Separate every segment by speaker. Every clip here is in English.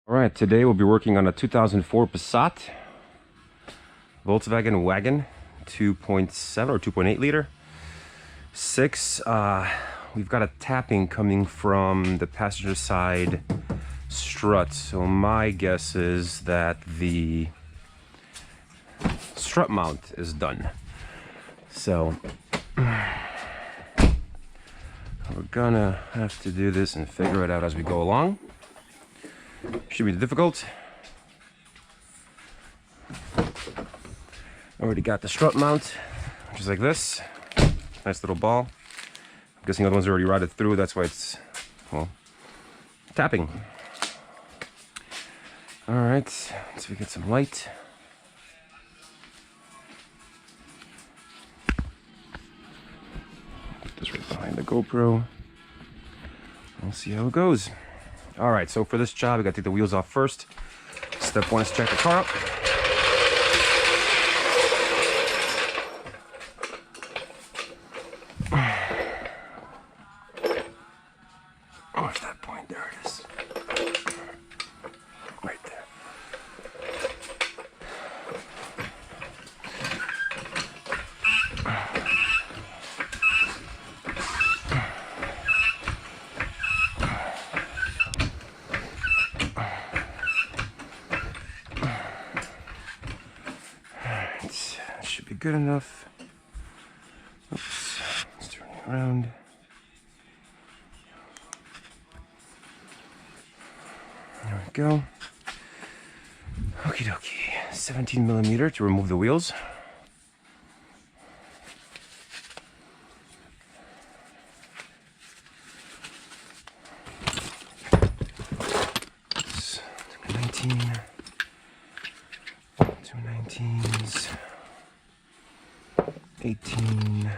Speaker 1: Alright, today we'll be working on a 2004 Passat Volkswagen Wagon 2.7 or 2.8 liter 6. We've got a tapping coming from the passenger side strut, so my guess is that the strut mount is done. So we're gonna have to do this and figure it out as we go along. Should be difficult. Already got the strut mount, which is like this. Nice little ball. I'm guessing the other ones are already routed through, that's why it's, well, tapping. Alright, let's get some light. Put this right behind the GoPro. We'll see how it goes. Alright, so for this job, we gotta take the wheels off first. Step one is check the car up. Where's that point? There it is. Right there. Should be good enough. Oops, let's turn it around. There we go. Okie dokie. 17mm to remove the wheels. Oops, 19. 219s. 18,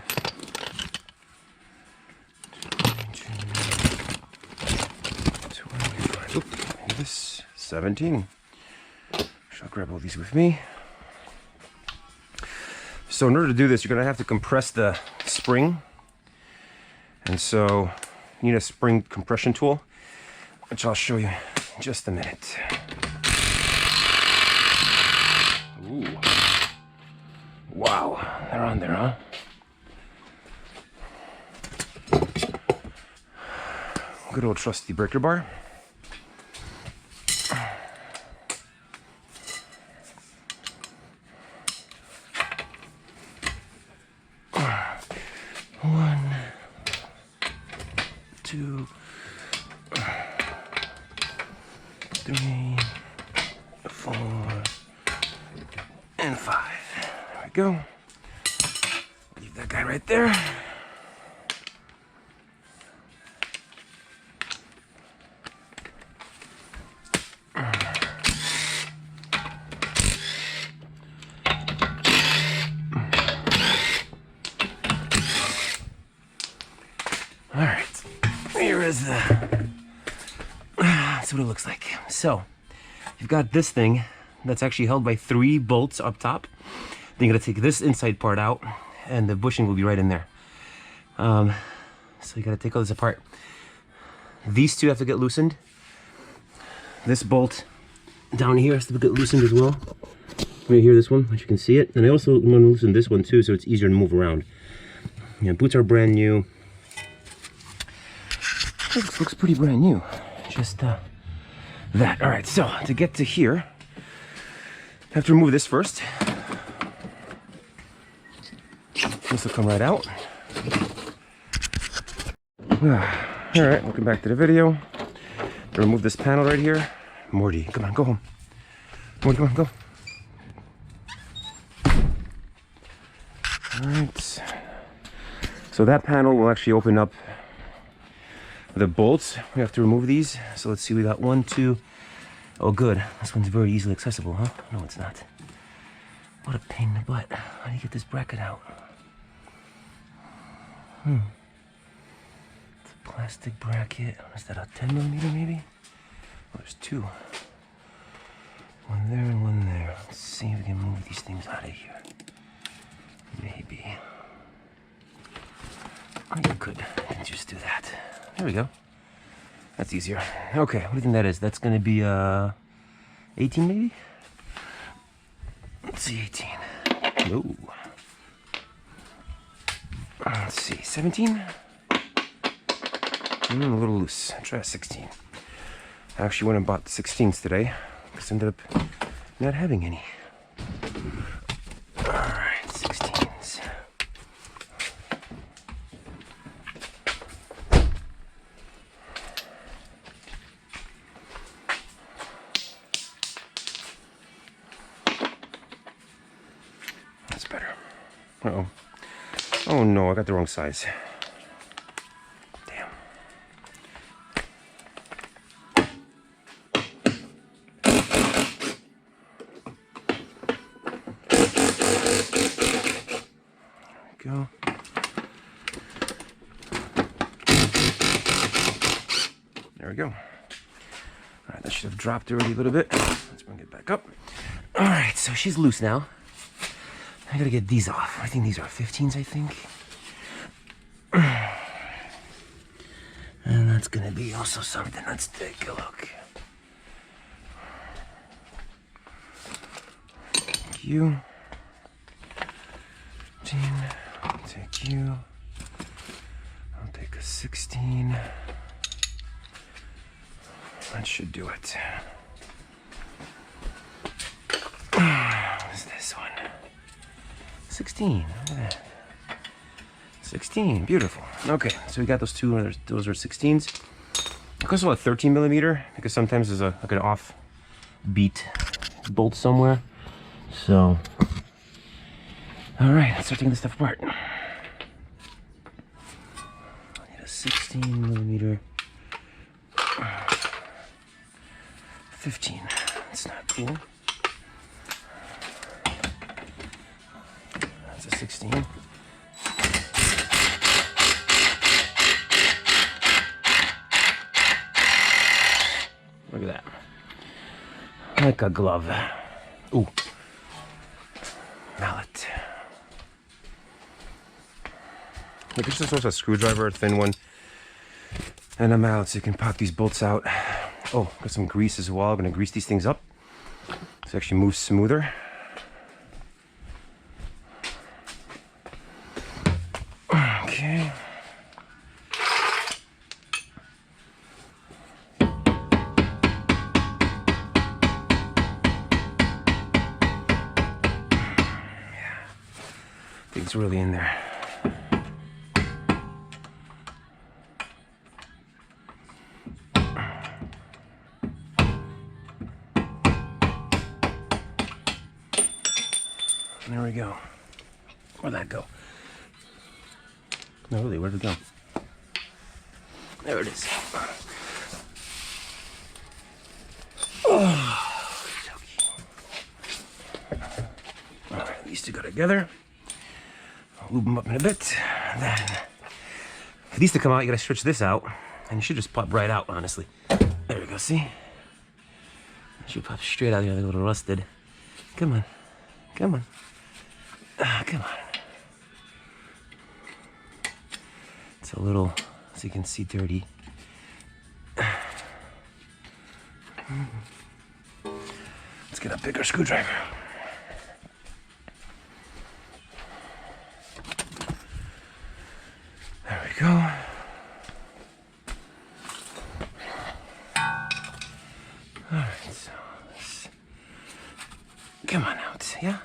Speaker 1: 25, oop, and this 17. I'll grab all these with me. So in order to do this, you're gonna have to compress the spring, and so you need a spring compression tool, which I'll show you in just a minute. Ooh. Wow, they're on there, huh? Good old trusty breaker bar. One, two, three, 4, and 5. There we go. Leave that guy right there. All right, here is the, that's what it looks like. So you've got this thing that's actually held by 3 bolts up top. Then you're gonna take this inside part out, and the bushing will be right in there. So you gotta take all this apart. These two have to get loosened. This bolt down here has to get loosened as well. Right here, this one, which you can see it. And I also want to loosen this one too, so it's easier to move around. Yeah, boots are brand new. This looks pretty brand new. Just that. All right, so to get to here, I have to remove this first. This will come right out. All right, welcome back to the video. Remove this panel right here. Morty, come on, go home. Morty, come on, go. All right. So that panel will actually open up the bolts. We have to remove these. So let's see, we got 1, 2. Oh, good. This one's very easily accessible, huh? No, it's not. What a pain in the butt. How do you get this bracket out? It's a plastic bracket. Is that a 10mm maybe? Oh, there's 2. One there and one there. Let's see if we can move these things out of here. Maybe. Or you could just do that. There we go. That's easier. Okay, what do you think that is? That's gonna be 18 maybe? Let's see, 18. Ooh. Let's see, 17? A little loose. I'll try a 16. I actually went and bought 16s today because I ended up not having any. Alright, 16s. That's better. Uh-oh. Oh no, I got the wrong size. Damn. Go. There we go. All right, that should have dropped already a little bit. Let's bring it back up. All right, so she's loose now. I gotta get these off. I think these are 15s, I think. And that's gonna be also something. Let's take a look. Take you. 15. I'll take you. I'll take a 16. That should do it. What's this one? 16. Look at that. 16. Beautiful. Okay, so we got those two. Those are 16s. It costs about 13 millimeter because sometimes there's like an off beat bolt somewhere. So, all right, let's start taking this stuff apart. I need a 16 millimeter. 15. That's not cool. That's a 16. Look at that. Like a glove. Ooh. Mallet. Look, it's just also a screwdriver, a thin one, and a mallet so you can pop these bolts out. Oh, got some grease as well. I'm gonna grease these things up so it actually moves smoother. Okay. Yeah, things really in there. There we go. Where'd that go? No, really, where'd it go? There it is. Oh, all right, these two go together. I'll lube them up in a bit. Then, for these to come out, you gotta stretch this out, and you should just pop right out, honestly. There we go, see? It should pop straight out here, like a little rusted. Come on. Come on. Come on. It's a little, as you can see, dirty. Let's get a bigger screwdriver. There we go. All right, so let's, come on out, yeah?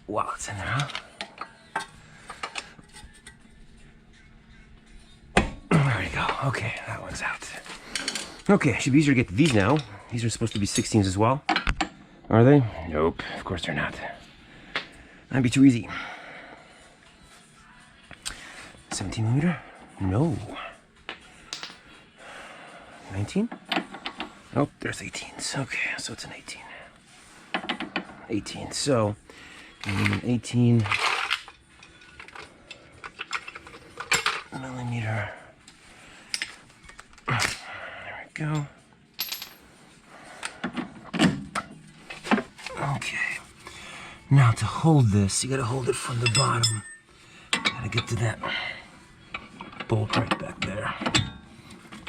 Speaker 1: Wow, it's in there, huh? There we go. Okay, that one's out. Okay, should be easier to get to these now. These are supposed to be 16s as well. Are they? Nope, of course they're not. That'd be too easy. 17 millimeter? No. 19? Nope, there's 18s. Okay, so it's an 18. 18, so 18 millimeter. There we go. Okay. Now to hold this, you gotta hold it from the bottom. Gotta get to that bolt right back there.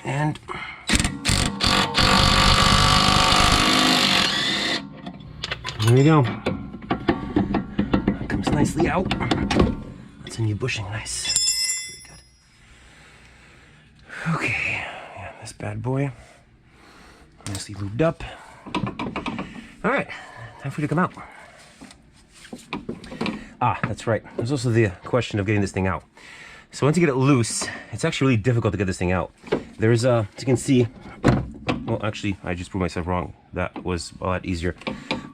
Speaker 1: And there you go. That comes nicely out. That's a new bushing, nice. Very good. Okay, yeah, this bad boy, nicely lubed up. All right, time for you to come out. Ah, that's right. There's also the question of getting this thing out. So once you get it loose, it's actually really difficult to get this thing out. There's as you can see, well, actually, I just proved myself wrong. That was a lot easier.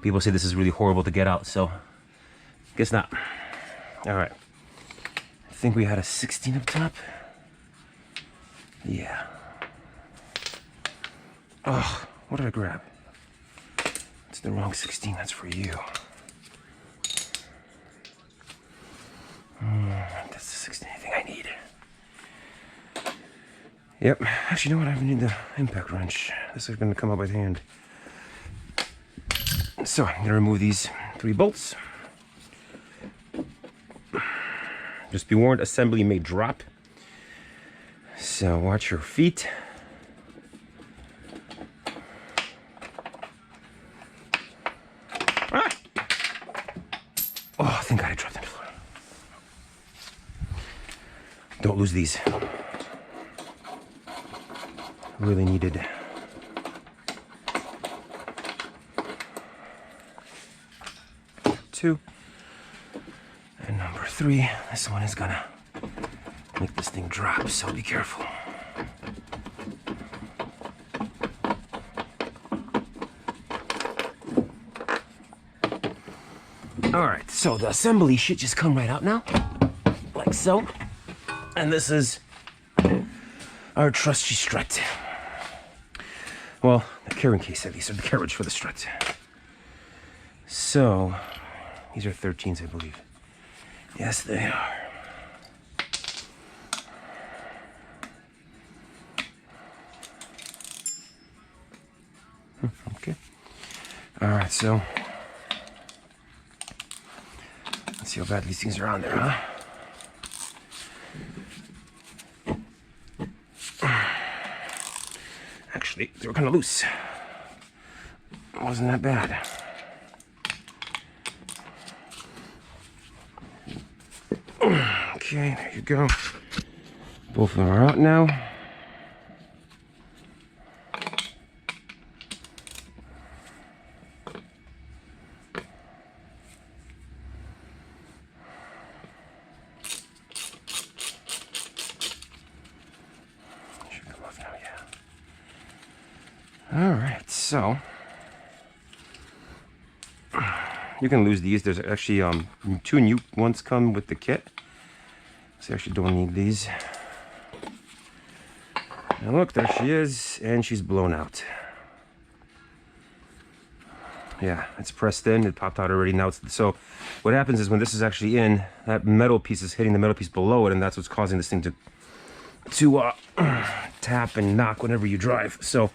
Speaker 1: People say this is really horrible to get out, so guess not. All right. I think we had a 16 up top. Yeah. Oh, what did I grab? It's the wrong 16, that's for you. That's the 16 thing I need. Yep, actually, you know what? I need the impact wrench. This is gonna come out by hand. So I'm gonna remove these 3 bolts. Just be warned, assembly may drop. So watch your feet. Ah! Oh, thank God I dropped them. Don't lose these. Really needed. Two. And number 3, this one is gonna make this thing drop, so be careful. All right, so the assembly should just come right out now, like so. And this is our trusty strut. Well, the carrying case at least, or the carriage for the strut. So, these are 13s, I believe. Yes, they are. Okay. All right, so let's see how bad these things are on there, huh? Actually, they were kind of loose. It wasn't that bad. Okay, there you go. Both of them are out now. Should come off now, yeah. All right, so you can lose these. There's actually 2 new ones come with the kit. So I actually don't need these. And look, there she is, and she's blown out. Yeah, it's pressed in. It popped out already. Now it's so. What happens is when this is actually in, that metal piece is hitting the metal piece below it, and that's what's causing this thing to tap and knock whenever you drive. So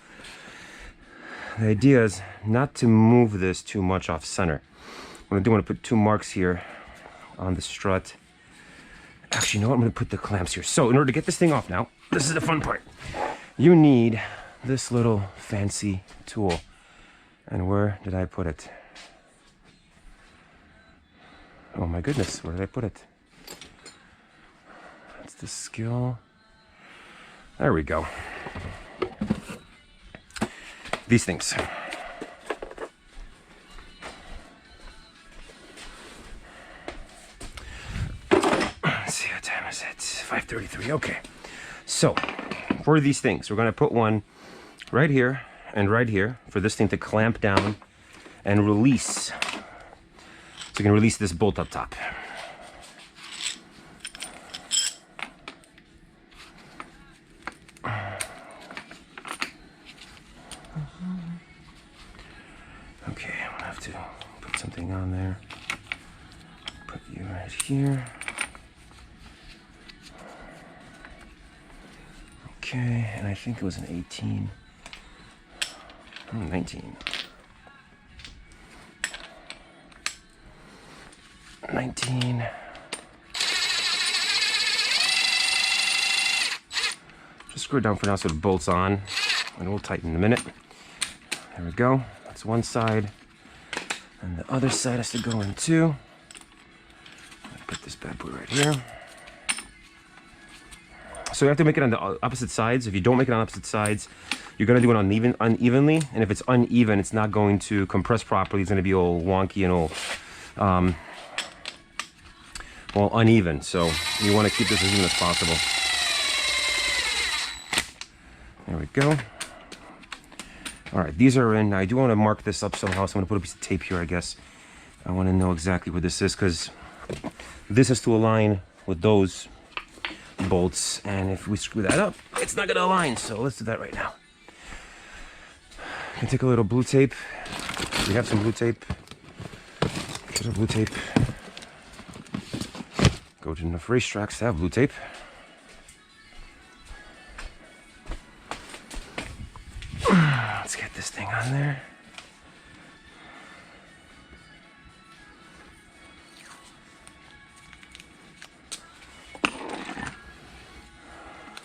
Speaker 1: the idea is not to move this too much off center. What I do want to put 2 marks here on the strut. Actually, you know what? I'm going to put the clamps here. So in order to get this thing off now, this is the fun part. You need this little fancy tool. And where did I put it? Oh my goodness, where did I put it? That's the skill. There we go. These things. Let's see, what time is it? 5:33, okay. So, for these things, we're gonna put one right here and right here for this thing to clamp down and release. So you can release this bolt up top. Okay, I'm gonna have to put something on there. Put you right here. Okay, and I think it was an 18. 19. 19. Just screw it down for now so it bolts on, and we'll tighten in a minute. There we go. That's one side, and the other side has to go in too. Put this bad boy right here. So you have to make it on the opposite sides. If you don't make it on opposite sides, you're gonna do it unevenly, and if it's uneven, it's not going to compress properly. It's gonna be all wonky and all uneven. So you want to keep this as even as possible. There we go. All right, these are in. I do want to mark this up somehow, so I'm gonna put a piece of tape here, I guess. I want to know exactly where this is, because this has to align with those bolts, and if we screw that up, it's not gonna align. So let's do that right now. I can take a little blue tape. We have some blue tape. Here's our blue tape. Go to enough racetracks to have blue tape. Let's get this thing on there.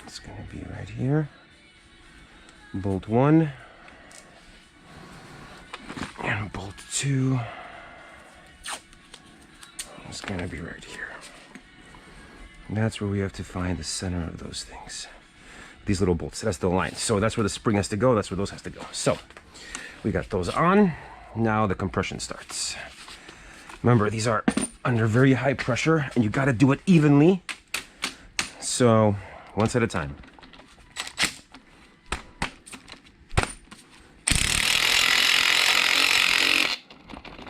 Speaker 1: It's going to be right here. Bolt 1 and bolt 2 is going to be right here. And that's where we have to find the center of those things. These little bolts, that's the line. So that's where the spring has to go, that's where those has to go. So we got those on. Now the compression starts. Remember, these are under very high pressure, and you got to do it evenly. So once at a time.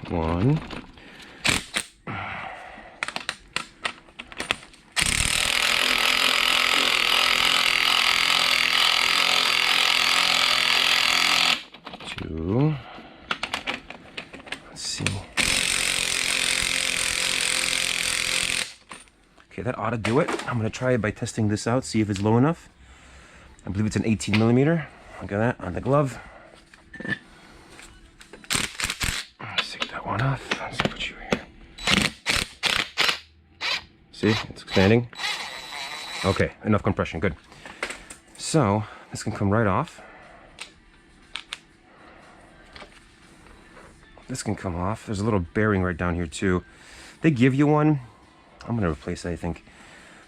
Speaker 1: One. Two. Let's see. Okay, that ought to do it. I'm going to try it by testing this out, see if it's low enough. I believe it's an 18 millimeter. Look at that on the glove. Let's take that one off. Let's put you here. See, it's expanding. Okay, enough compression, good. So this can come right off. This can come off. There's a little bearing right down here too. They give you one. I'm gonna replace it, I think.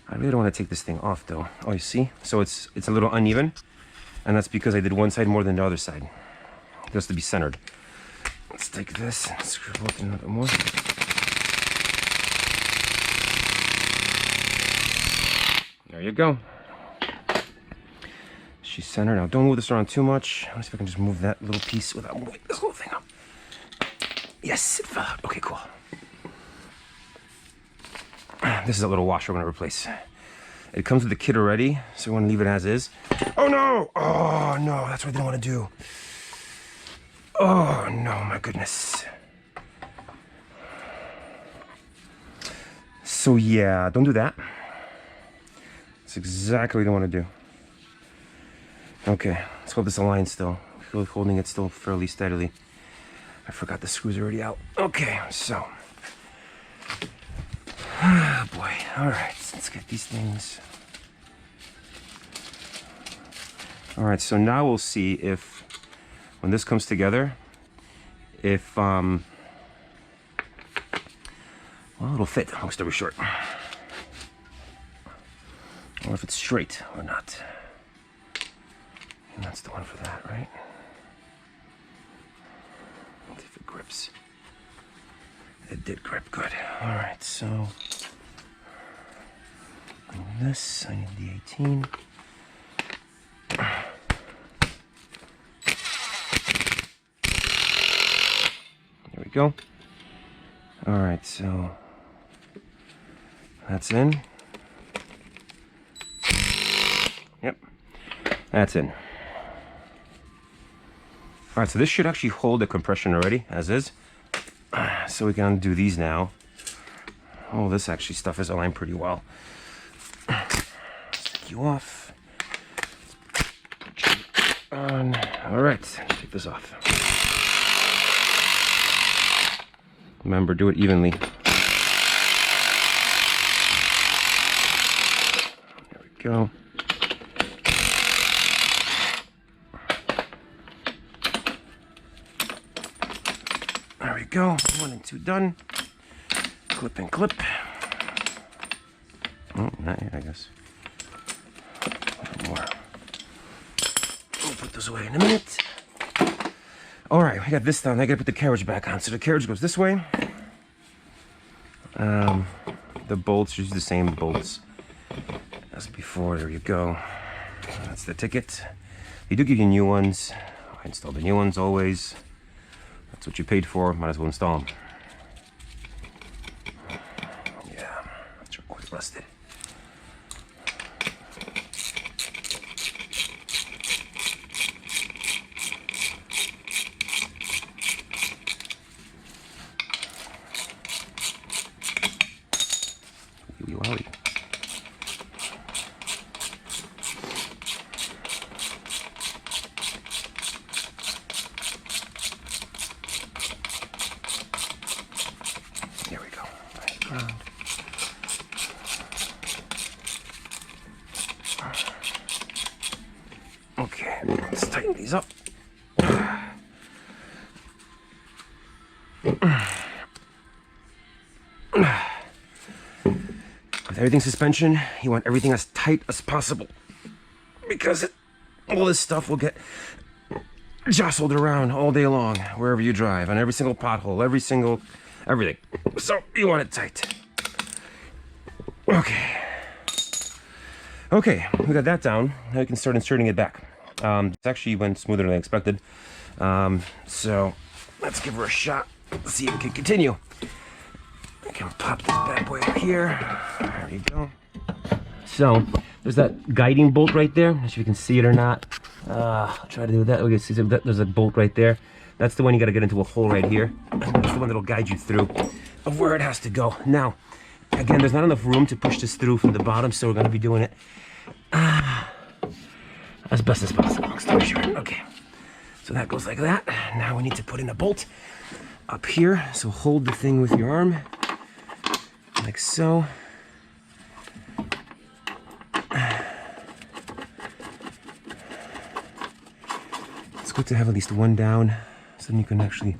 Speaker 1: I really don't want to take this thing off though. Oh, you see? So it's a little uneven, and that's because I did one side more than the other side. It has to be centered. Let's take this and screw both in a little bit more. There you go. She's centered. Now don't move this around too much. Let's see if I can just move that little piece without moving this whole thing up. Yes, it fell out. Okay, cool. This is a little washer we're gonna replace. It comes with the kit already, so we want to leave it as is. Oh no! Oh no, that's what I didn't want to do. Oh no, my goodness. So yeah, don't do that. That's exactly what you don't want to do. Okay, let's hope this aligns still. I feel like holding it still fairly steadily. I forgot the screws are already out. Okay, so. Oh boy, alright, let's get these things. Alright, so now we'll see if, when this comes together, if, well, it'll fit, long story short. Or if it's straight or not. And that's the one for that, right? Let's see if it grips. It did grip good. Alright, so this, I need the 18. There we go. Alright, so that's in. Yep, that's in. Alright, so this should actually hold the compression already, as is. So we can undo these now. Oh, this actually stuff is aligned pretty well. Take you off. Put you on. Alright, take this off. Remember, do it evenly. There we go. There we go. 1 and 2 done. Clip and clip. Oh, not yet, I guess. A little more. We'll put those away in a minute. All right, we got this done. I gotta put the carriage back on. So the carriage goes this way. The bolts, use the same bolts as before. There you go. That's the ticket. They do give you new ones. I install the new ones always. That's what you paid for. Might as well install them. Yeah, that's quite rusted. Wowie. There we go. Right around. Okay, let's tighten these up. With everything suspension, you want everything as tight as possible because all this stuff will get jostled around all day long wherever you drive, on every single pothole, everything. So you want it tight. Okay, we got that down. Now we can start inserting it back. It actually went smoother than I expected. So let's give her a shot. Let's see if we can continue. I can pop this bad boy up here. There you go. So there's that guiding bolt right there. I'm not sure if you can see it or not. I'll try to do that. Okay, see, there's a bolt right there. That's the one you got to get into a hole right here. That's the one that'll guide you through of where it has to go. Now, again, there's not enough room to push this through from the bottom, so we're going to be doing it as best as possible. Long story short. Okay, so that goes like that. Now we need to put in a bolt up here. So hold the thing with your arm, like so. It's good to have at least one down, so then you can actually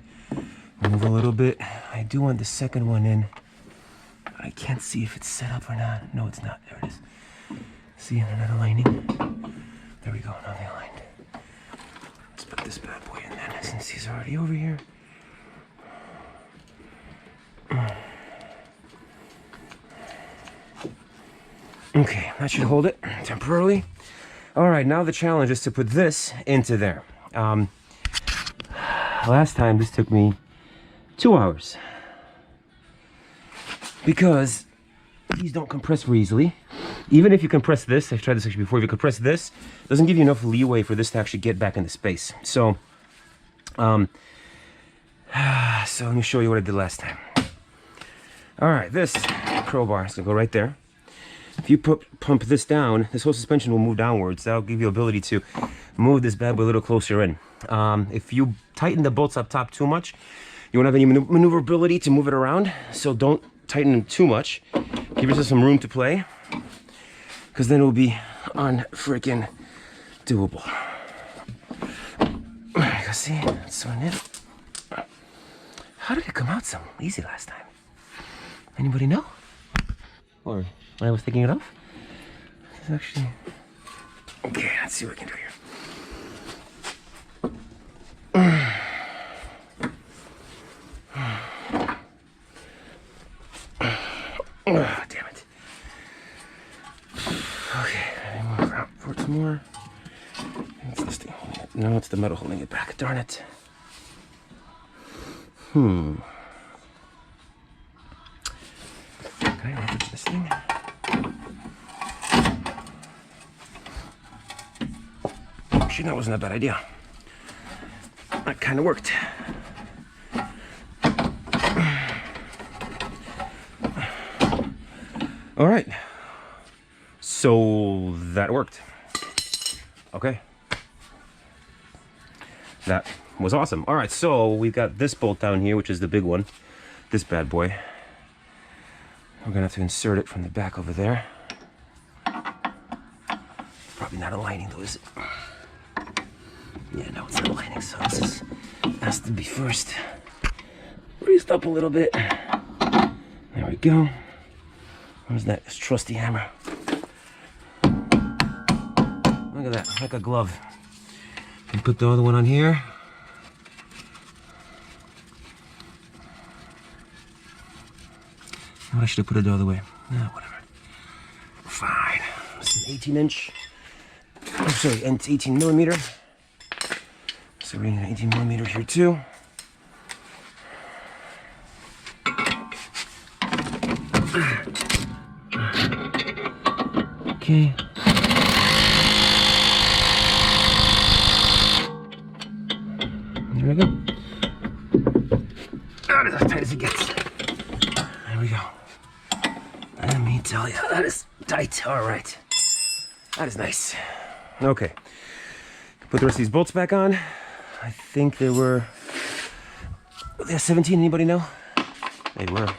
Speaker 1: move a little bit. I do want the second one in, but I can't see if it's set up or not. No, it's not. There it is. See, they're not aligning. There we go. Now they aligned. Let's put this bad boy in then, since he's already over here. Okay, that should hold it temporarily. All right, now the challenge is to put this into there. Last time this took me 2 hours because these don't compress very easily. Even if you compress this, I've tried this actually before, if you compress this, it doesn't give you enough leeway for this to actually get back into space. So, so let me show you what I did last time. All right, this crowbar is gonna go right there. If you pump this down, this whole suspension will move downwards. That'll give you ability to move this bad boy a little closer in. If you tighten the bolts up top too much, you won't have any maneuverability to move it around. So don't tighten them too much. Give yourself some room to play, because then it will be unfreaking doable. You see, that's on it. How did it come out so easy last time? Anybody know? Or when I was taking it off? This is actually... Okay, let's see what we can do here. Oh, damn it. Okay, let me move out for some more. What's this thing holding it? No, it's the metal holding it back. Darn it. Can I leverage this thing? Actually, that wasn't a bad idea. That kind of worked. All right. So that worked. Okay. That was awesome. All right, so we've got this bolt down here, which is the big one. This bad boy. We're gonna have to insert it from the back over there. Probably not aligning though, is it? Yeah, no, it's not aligning, so this has to be first. used up a little bit. There we go. Where's that trusty hammer? Look at that, like a glove. And put the other one on here. I should have put it the other way. Whatever. Fine. It's an 18-inch. I'm sorry, it's 18 millimeter. So we're getting an 18 millimeter here too. Okay. There we go. That is as tight as it gets. There we go. Let me tell you, that is tight. All right. That is nice. Okay. Put the rest of these bolts back on. I think they were 17, anybody know? They were.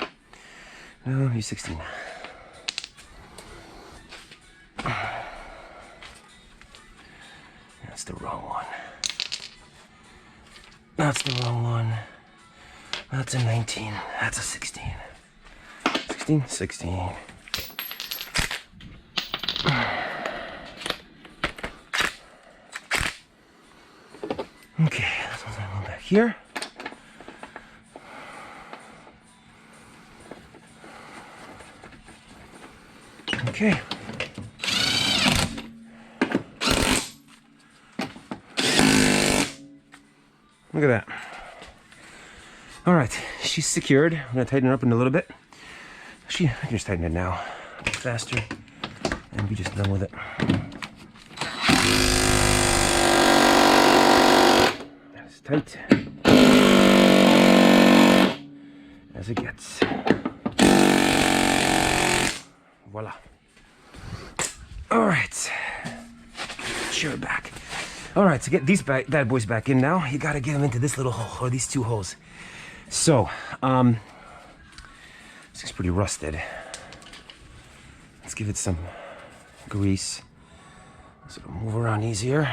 Speaker 1: No, he's 16. That's the wrong one. That's the wrong one. That's a 19. That's a 16. 16? 16. Okay, that's what's going back here. Okay. Look at that. All right, she's secured. I'm gonna tighten her up in a little bit. I can just tighten it now, a bit faster, and be just done with it. That's tight as it gets. Voila. All right, sure back. All right, to get these bad boys back in now, you gotta get them into this little hole, or these two holes. So, this thing's pretty rusted. Let's give it some grease so it'll move around easier.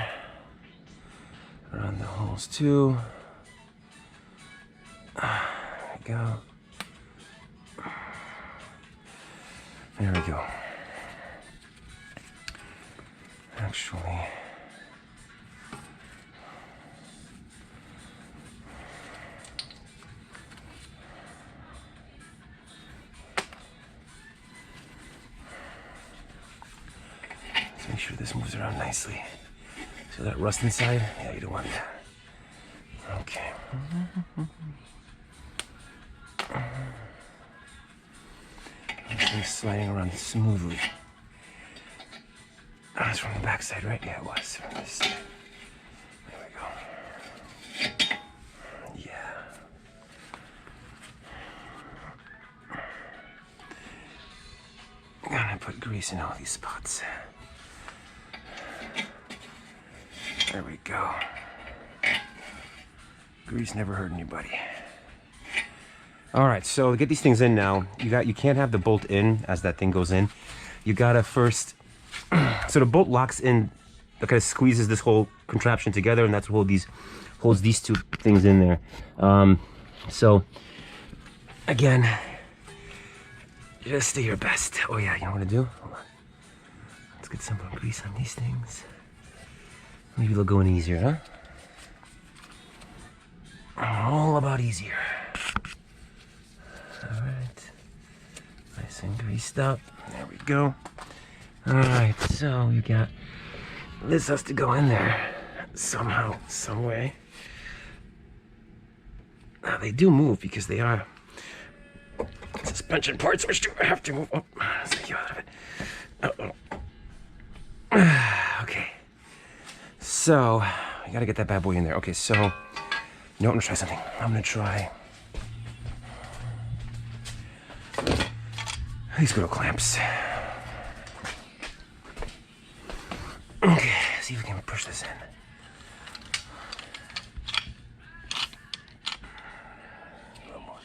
Speaker 1: Around the holes too. There we go. There we go. Actually, let's make sure this moves around nicely. So that rust inside, yeah, you don't want that. Okay. This thing's sliding around smoothly. Oh, it's from the back side, right? Yeah, it was from this side. There we go. Yeah. I'm gonna put grease in all these spots. There we go. Grease never hurt anybody. All right, so to get these things in now, you can't have the bolt in as that thing goes in. You gotta first, so the bolt locks in, that kind of squeezes this whole contraption together, and that's what holds these two things in there. So again, just do your best. Oh yeah, you know what to do? Hold on. Let's get some grease on these things. Maybe they'll go in easier, huh? All about easier. All right, nice and greased up. There we go. All right, so you got, this has to go in there somehow, some way. Now they do move because they are suspension parts, which do have to move. Oh, let's take you out of it. Okay, so you gotta get that bad boy in there. Okay, so you know what, I'm gonna try something. I'm gonna try these little clamps. Okay, see if we can push this in. A little more.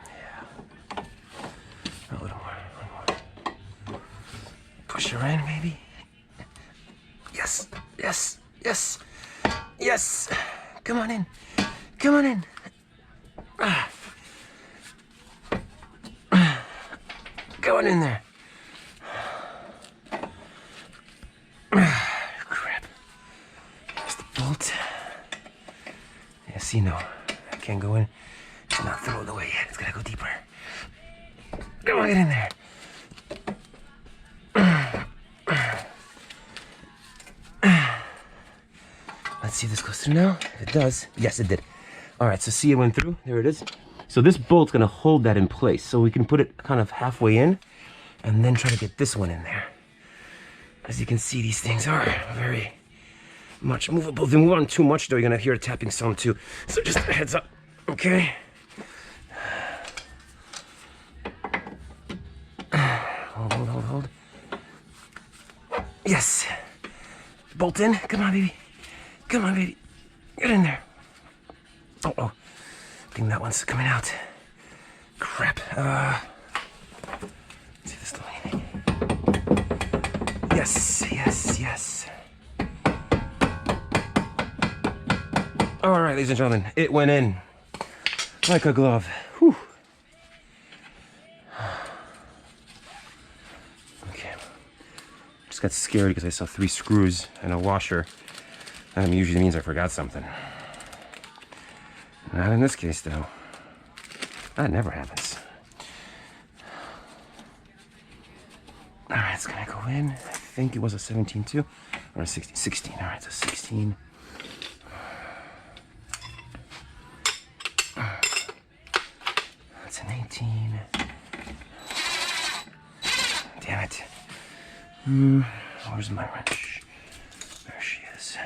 Speaker 1: Yeah. A little more. One more. Push her in, maybe. Yes. Yes. Yes. Yes. Come on in. Come on in. Going in there. Crap. There's the bolt. Yeah, see, no. I can't go in. It's not throw it away yet. It's gotta go deeper. Come on, get in there. Let's see if this goes through now. If it does, yes, it did. All right, so see, it went through. There it is. So this bolt's gonna hold that in place. So we can put it kind of halfway in and then try to get this one in there. As you can see, these things are very much movable. If you move on too much though, you're gonna hear a tapping sound too. So just a heads up, okay? Hold. Yes. Bolt in. Come on, baby. Come on, baby. Get in there. Oh. I think that one's coming out. Crap. Let's see this little thing. Yes. All right, ladies and gentlemen, it went in like a glove. Whew. Okay. Just got scared because I saw 3 screws and a washer. That usually means I forgot something. Not in this case, though. That never happens. All right, it's gonna go in. I think it was a 17 too, or a 16. 16. All right, so 16. That's an 18. Damn it. Where's my wrench? There she is.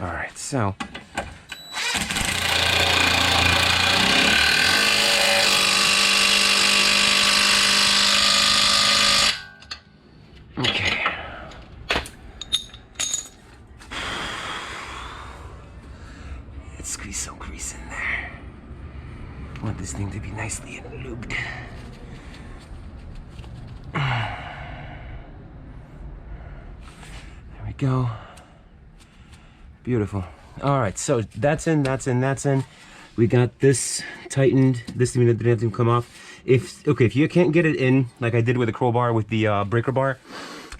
Speaker 1: All right, so okay. Let's squeeze some grease in there. I want this thing to be nicely lubed. There we go. Beautiful. All right, so that's in. We got this tightened. This thing didn't have to come off. If you can't get it in, like I did with the crowbar with the breaker bar,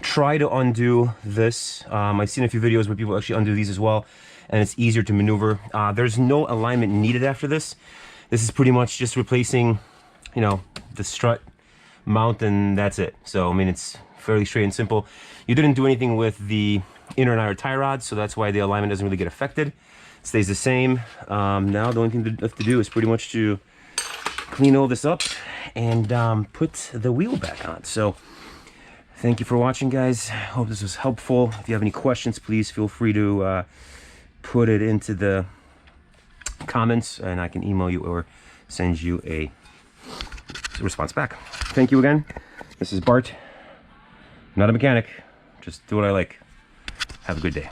Speaker 1: try to undo this. I've seen a few videos where people actually undo these as well, and it's easier to maneuver. There's no alignment needed after this. This is pretty much just replacing, the strut mount, and that's it. So I mean, it's fairly straight and simple. You didn't do anything with the inner and outer tie rods, so that's why the alignment doesn't really get affected. It stays the same. Now the only thing left to do is pretty much to clean all this up and put the wheel back on. So thank you for watching, guys. Hope this was helpful. If you have any questions, please feel free to put it into the comments and I can email you or send you a response back. Thank you again. This is Bart. I'm not a mechanic, just do what I like. Have a good day.